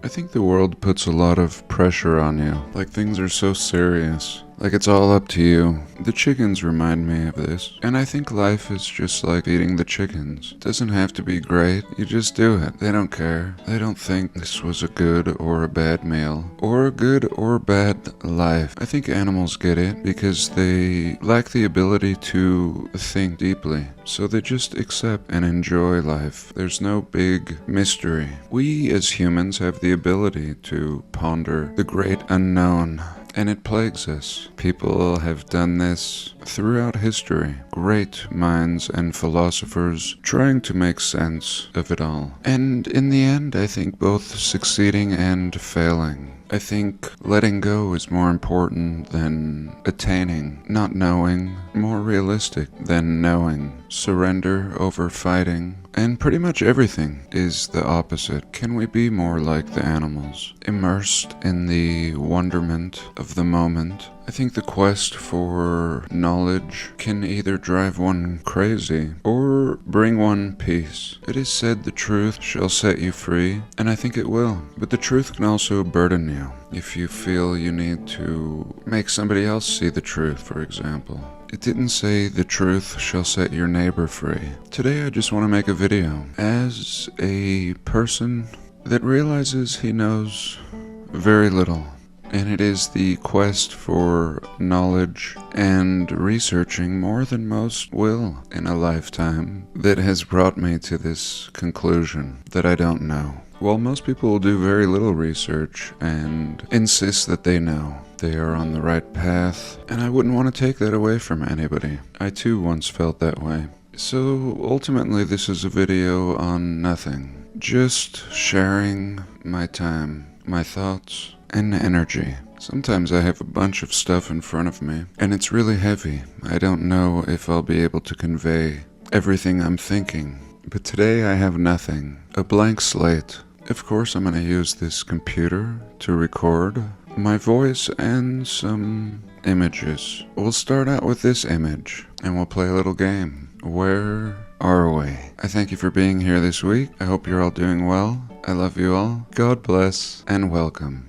think the world puts a lot of pressure on you. Like, things are so serious. Like, it's all up to you. The chickens remind me of this. And I think life is just like feeding the chickens. It doesn't have to be great. You just do it. They don't care. They don't think this was a good or a bad meal, or a good or bad life. I think animals get it because they lack the ability to think deeply. So they just accept and enjoy life. There's no big mystery. We as humans have the ability to ponder the great unknown. And it plagues us. People have done this throughout history. Great minds and philosophers trying to make sense of it all. And in the end, I think both succeeding and failing. I think letting go is more important than attaining. Not knowing, more realistic than knowing. Surrender over fighting. And pretty much everything is the opposite. Can we be more like the animals? Immersed in the wonderment of the moment. I think the quest for knowledge can either drive one crazy or bring one peace. It is said the truth shall set you free, and I think it will. But the truth can also burden you if you feel you need to make somebody else see the truth, for example. It didn't say the truth shall set your neighbor free. Today I just want to make a video as a person that realizes he knows very little. And it is the quest for knowledge and researching more than most will in a lifetime that has brought me to this conclusion that I don't know. While most people will do very little research and insist that they know they are on the right path, and I wouldn't want to take that away from anybody. I too once felt that way. So ultimately this is a video on nothing. Just sharing my time, my thoughts, and energy. Sometimes I have a bunch of stuff in front of me, and it's really heavy. I don't know if I'll be able to convey everything I'm thinking. But today I have nothing. A blank slate. Of course I'm going to use this computer to record my voice and some images. We'll start out with this image, and we'll play a little game. Where are we? I thank you for being here this week. I hope you're all doing well. I love you all. God bless, and welcome.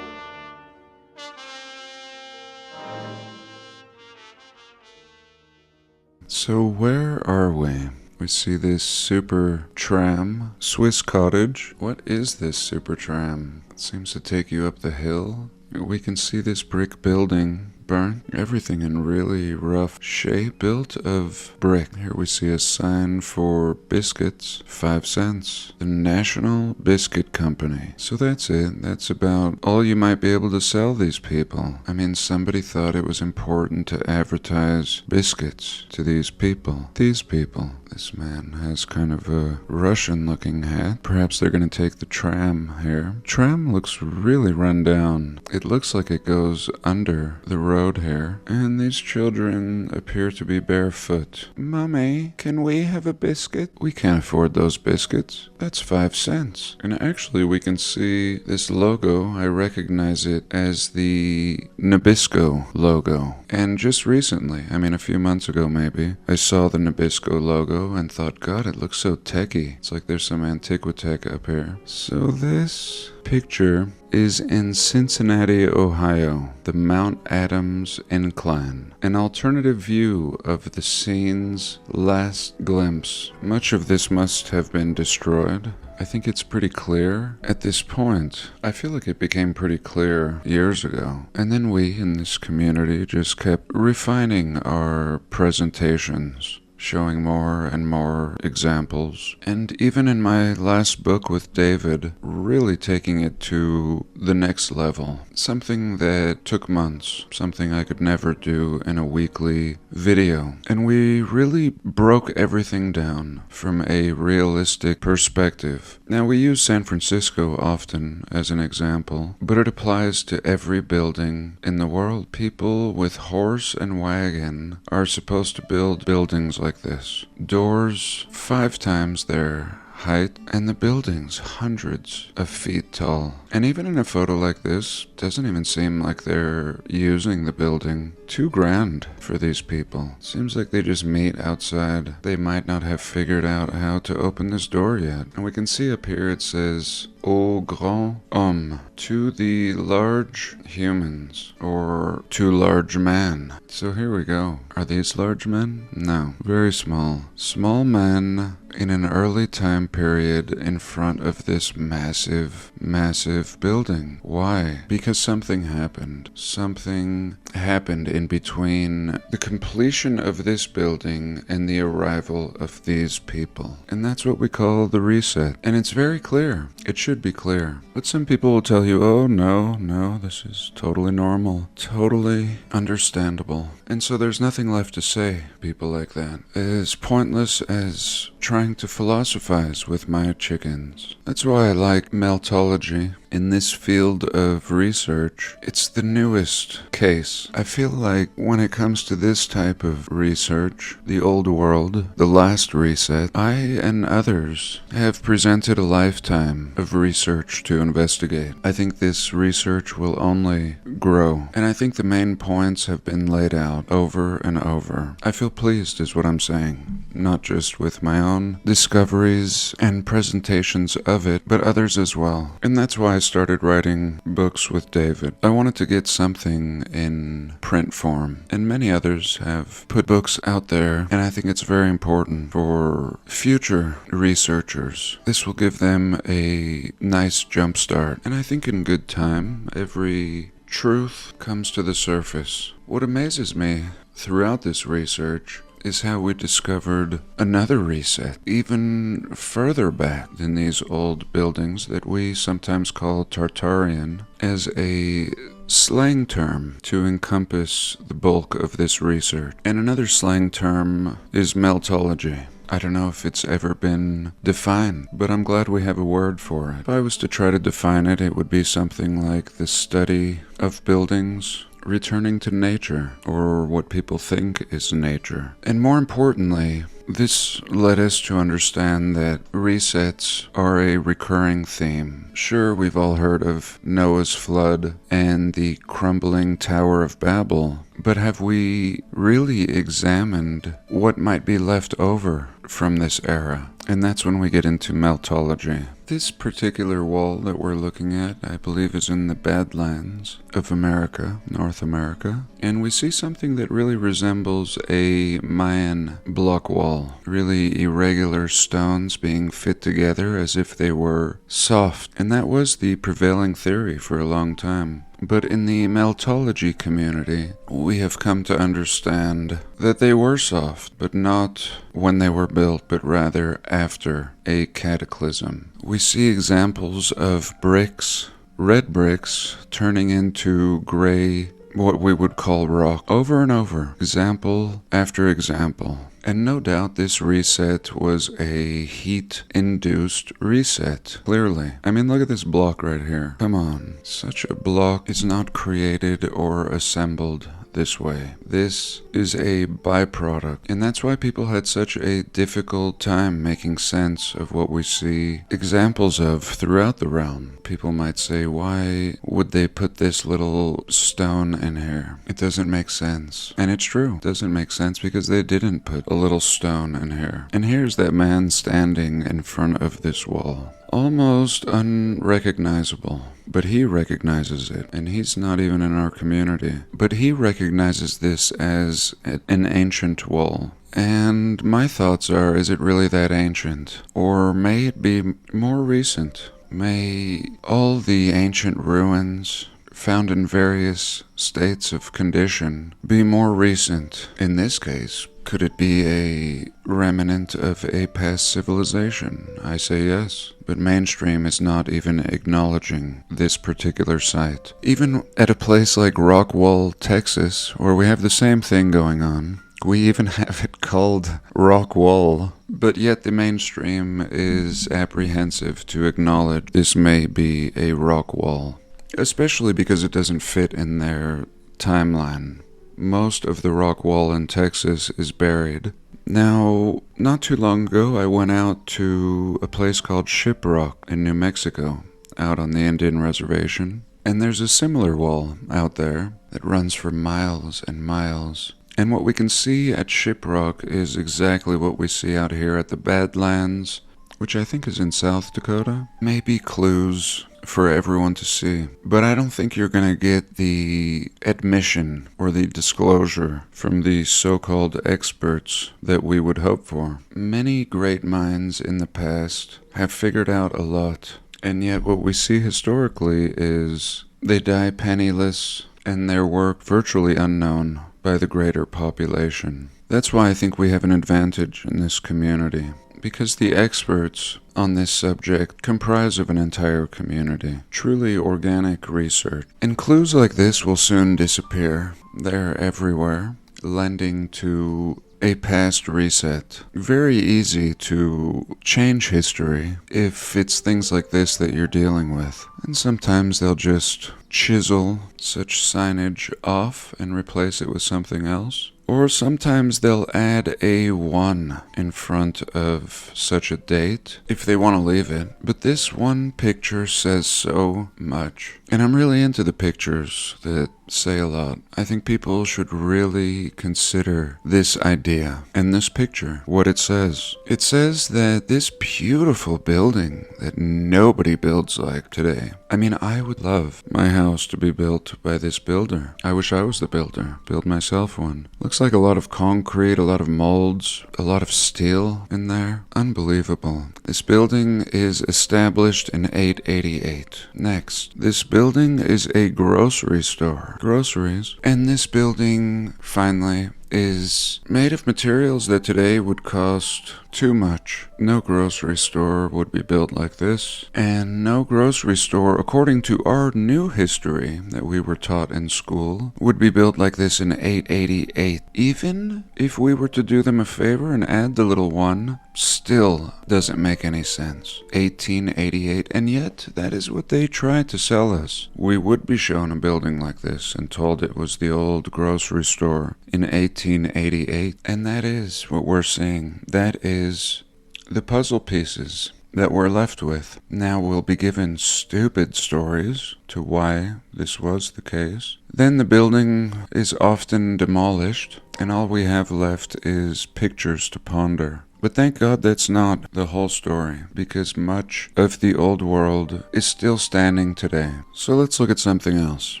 So where are we? We see this super tram, Swiss cottage. What is this super tram? It seems to take you up the hill. We can see this brick building burnt, everything in really rough shape, built of brick. Here we see a sign for biscuits, 5 cents, the National Biscuit Company. So that's it. That's about all you might be able to sell these people. I mean, somebody thought it was important to advertise biscuits to these people. These people. This man has kind of a Russian-looking hat. Perhaps they're going to take the tram here. Tram looks really run down. It looks like it goes under the road here. And these children appear to be barefoot. Mommy, can we have a biscuit? We can't afford those biscuits. That's 5 cents. And actually we can see this logo. I recognize it as the Nabisco logo. And just recently, I mean a few months ago maybe, I saw the Nabisco logo and thought, God, it looks so techy. It's like there's some Antiquitech up here. So this picture is in Cincinnati, Ohio, the Mount Adams Incline. An alternative view of the scene's last glimpse. Much of this must have been destroyed. I think it's pretty clear at this point. I feel like it became pretty clear years ago. And then we in this community just kept refining our presentations, showing more and more examples. And even in my last book with David, really taking it to the next level. Something that took months, something I could never do in a weekly video. And we really broke everything down from a realistic perspective. Now we use San Francisco often as an example, but it applies to every building in the world. People with horse and wagon are supposed to build buildings like this. Doors 5 times their height, and the building's hundreds of feet tall. And even in a photo like this, doesn't even seem like they're using the building. $2,000 for these people. Seems like they just meet outside. They might not have figured out how to open this door yet. And we can see up here it says, Au grand homme, to the large humans, or to large man. So here we go. Are these large men? No, very small. Small men in an early time period in front of this massive, massive building. Why? Because something happened. Something happened in between the completion of this building and the arrival of these people. And that's what we call the reset. And it's very clear. It should be clear. But some people will tell you, oh no, this is totally normal. Totally understandable. And so there's nothing left to say, people like that. As pointless as trying to philosophize with my chickens. That's why I like Meltology. In this field of research, it's the newest case. I feel like when it comes to this type of research, the old world, the last reset, I and others have presented a lifetime of research to investigate. I think this research will only grow, and I think the main points have been laid out over and over. I feel pleased is what I'm saying, not just with my own discoveries and presentations of it, but others as well. And that's why I started writing books with David. I wanted to get something in print form, and many others have put books out there, and I think it's very important for future researchers. This will give them a nice jump start, and I think in good time, every truth comes to the surface. What amazes me throughout this research is how we discovered another reset, even further back than these old buildings that we sometimes call Tartarian, as a slang term to encompass the bulk of this research. And another slang term is Meltology. I don't know if it's ever been defined, but I'm glad we have a word for it. If I was to try to define it, it would be something like the study of buildings returning to nature, or what people think is nature. And more importantly, this led us to understand that resets are a recurring theme. Sure, we've all heard of Noah's flood and the crumbling Tower of Babel, but have we really examined what might be left over from this era? And that's when we get into Meltology. This particular wall that we're looking at, I believe, is in the Badlands of America, North America. And we see something that really resembles a Mayan block wall. Really irregular stones being fit together as if they were soft. And that was the prevailing theory for a long time. But in the Meltology community, we have come to understand that they were soft, but not when they were built, but rather after a cataclysm. We see examples of bricks, red bricks, turning into gray, what we would call rock, over and over, example after example. And no doubt this reset was a heat-induced reset, clearly. I mean, look at this block right here. Come on. Such a block is not created or assembled this way. This is a byproduct, and that's why people had such a difficult time making sense of what we see examples of throughout the realm. People might say, why would they put this little stone in here? It doesn't make sense. And it's true. It doesn't make sense because they didn't put a little stone in here. And here's that man standing in front of this wall. Almost unrecognizable, but he recognizes it, and he's not even in our community. But he recognizes this as an ancient wall. And my thoughts are, is it really that ancient? Or may it be more recent? May all the ancient ruins found in various states of condition be more recent? In this case, could it be a remnant of a past civilization? I say yes, but mainstream is not even acknowledging this particular site. Even at a place like Rockwall, Texas, where we have the same thing going on, we even have it called Rockwall, but yet the mainstream is apprehensive to acknowledge this may be a rock wall, especially because it doesn't fit in their timeline. Most of the rock wall in Texas is buried. Now, not too long ago, I went out to a place called Shiprock in New Mexico, out on the Indian reservation. And there's a similar wall out there that runs for miles and miles. And what we can see at Shiprock is exactly what we see out here at the Badlands, which I think is in South Dakota. Maybe clues for everyone to see. But I don't think you're going to get the admission or the disclosure from the so-called experts that we would hope for. Many great minds in the past have figured out a lot. And yet what we see historically is they die penniless and their work virtually unknown by the greater population. That's why I think we have an advantage in this community, because the experts on this subject comprise of an entire community, truly organic research. And clues like this will soon disappear. They're everywhere, lending to a past reset. Very easy to change history if it's things like this that you're dealing with. And sometimes they'll just chisel such signage off and replace it with something else. Or sometimes they'll add a 1 in front of such a date if they want to leave it. But this one picture says so much. And I'm really into the pictures that say a lot. I think people should really consider this idea and this picture, what it says. It says that this beautiful building that nobody builds like today. I mean, I would love my house to be built by this builder. I wish I was the builder. Build myself one. Looks like a lot of concrete, a lot of molds, a lot of steel in there. Unbelievable. This building is established in 888. Next, this building is a grocery store. Groceries. And this building, finally, is made of materials that today would cost too much. No grocery store would be built like this, and no grocery store, according to our new history that we were taught in school, would be built like this in 888. Even if we were to do them a favor and add the little 1, still doesn't make any sense. 1888, and yet that is what they tried to sell us. We would be shown a building like this and told it was the old grocery store in 1888, and that is what we're seeing. That is the puzzle pieces that we're left with. Now we'll be given stupid stories to why this was the case. Then the building is often demolished, and all we have left is pictures to ponder. But thank God that's not the whole story, because much of the old world is still standing today. So let's look at something else.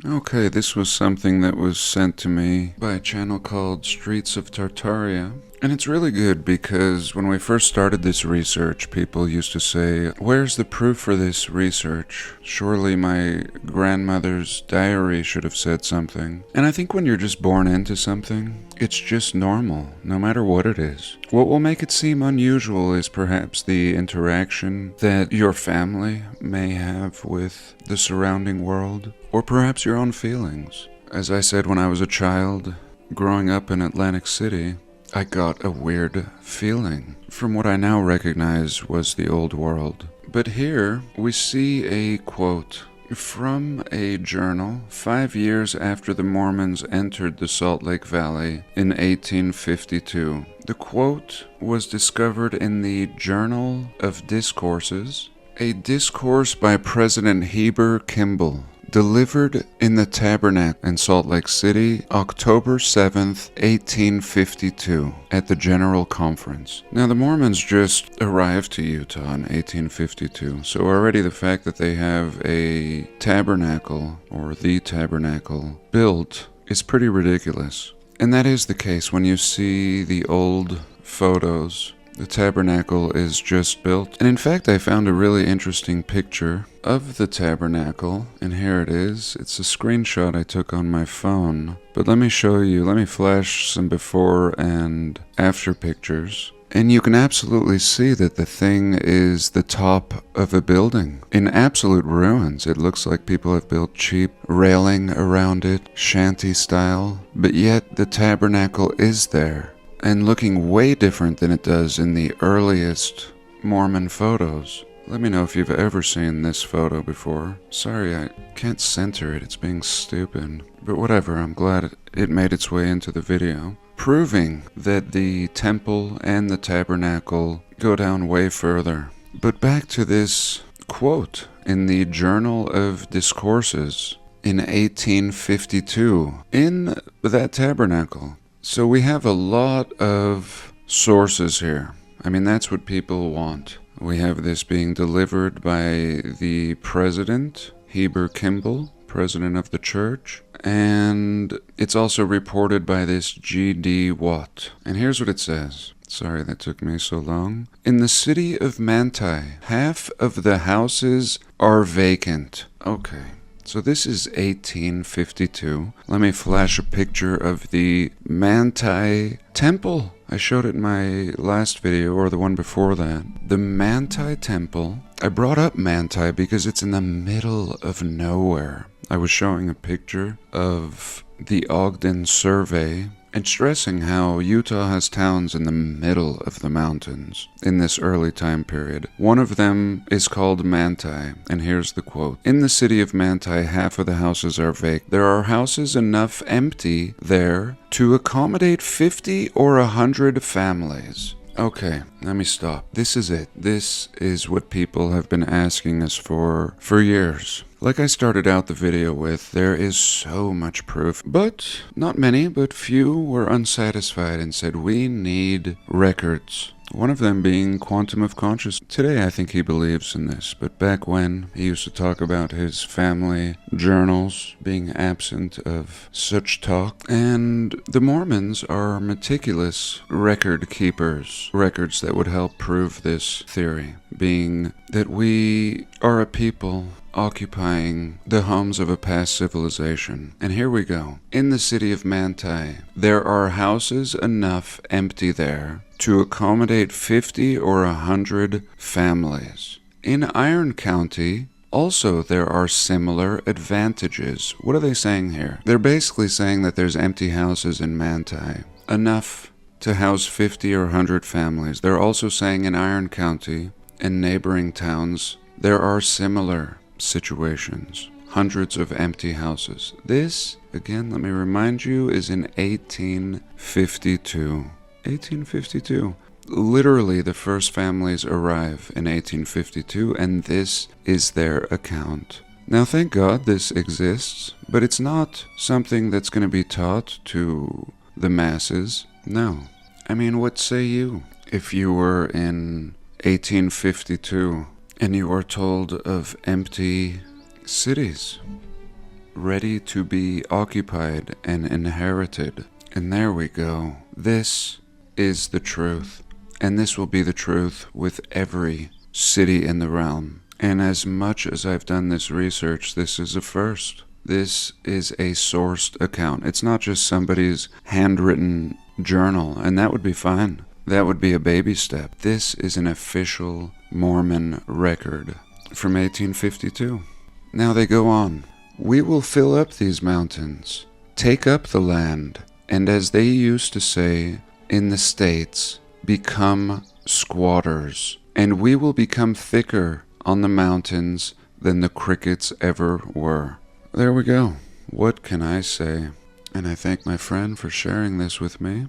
Okay, this was something that was sent to me by a channel called Streets of Tartaria. And it's really good because when we first started this research, people used to say, "Where's the proof for this research? Surely my grandmother's diary should have said something." And I think when you're just born into something, it's just normal, no matter what it is. What will make it seem unusual is perhaps the interaction that your family may have with the surrounding world, or perhaps your own feelings. As I said, when I was a child, growing up in Atlantic City, I got a weird feeling from what I now recognize was the old world. But here we see a quote from a journal 5 years after the Mormons entered the Salt Lake Valley in 1852. The quote was discovered in the Journal of Discourses, a discourse by President Heber Kimball, delivered in the Tabernacle in Salt Lake City, October 7th, 1852, at the General Conference. Now, the Mormons just arrived to Utah in 1852, so already the fact that they have a tabernacle, or the tabernacle, built is pretty ridiculous. And that is the case when you see the old photos. The tabernacle is just built. And in fact, I found a really interesting picture of the tabernacle. And here it is. It's a screenshot I took on my phone. But let me show you, let me flash some before and after pictures. And you can absolutely see that the thing is the top of a building in absolute ruins. It looks like people have built cheap railing around it, shanty style. But yet the tabernacle is there, and looking way different than it does in the earliest Mormon photos. Let me know if you've ever seen this photo before. Sorry, I can't center it, it's being stupid. But whatever, I'm glad it made its way into the video. proving that the temple and the tabernacle go down way further. But back to this quote in the Journal of Discourses in 1852 in that tabernacle. So we have a lot of sources here. I mean, that's what people want. We have this being delivered by the president, Heber Kimball, president of the church, and it's also reported by this G.D. Watt. And here's what it says. Sorry that took me so long. In the city of Manti, half of the houses are vacant. Okay. So this is 1852. Let me flash a picture of the Manti Temple. I showed it in my last video, or the one before that. The Manti Temple. I brought up Manti because it's in the middle of nowhere. I was showing a picture of the Ogden survey and stressing how Utah has towns in the middle of the mountains in this early time period. One of them is called Manti, and here's the quote. In the city of Manti, half of the houses are vacant. There are houses enough empty there to accommodate 50 or 100 families. Okay, let me stop. This is it. This is what people have been asking us for years. Like I started out the video with, there is so much proof, but not many, but few were unsatisfied and said we need records. One of them being quantum of consciousness. Today I think he believes in this, but back when he used to talk about his family journals being absent of such talk. And the Mormons are meticulous record keepers, records that would help prove this theory, being that we are a people occupying the homes of a past civilization. And here we go. In the city of Manti, there are houses enough empty there to accommodate 50 or 100 families. In Iron County, also there are similar advantages. What are they saying here? They're basically saying that there's empty houses in Manti, enough to house 50 or 100 families. They're also saying in Iron County and neighboring towns, there are similar situations, hundreds of empty houses. This, again, let me remind you, is in 1852. 1852. Literally, the first families arrive in 1852, and this is their account. Now, thank God this exists, but it's not something that's going to be taught to the masses. No. I mean, what say you if you were in 1852 and you are told of empty cities ready to be occupied and inherited? And there we go. This is the truth. And this will be the truth with every city in the realm. And as much as I've done this research, this is a first. This is a sourced account. It's not just somebody's handwritten journal, and that would be fine. That would be a baby step. This is an official Mormon record from 1852. Now they go on. We will fill up these mountains, take up the land, and as they used to say in the States, become squatters, and we will become thicker on the mountains than the crickets ever were. There we go. What can I say? And I thank my friend for sharing this with me.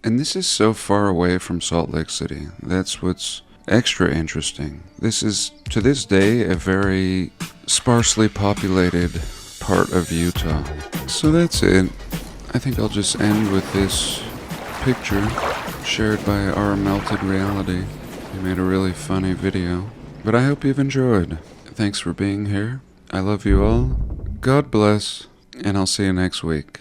And this is so far away from Salt Lake City. That's what's extra interesting. This is, to this day, a very sparsely populated part of Utah. So that's it. I think I'll just end with this picture shared by Our Melted Reality. He made a really funny video. But I hope you've enjoyed. Thanks for being here. I love you all. God bless, and I'll see you next week.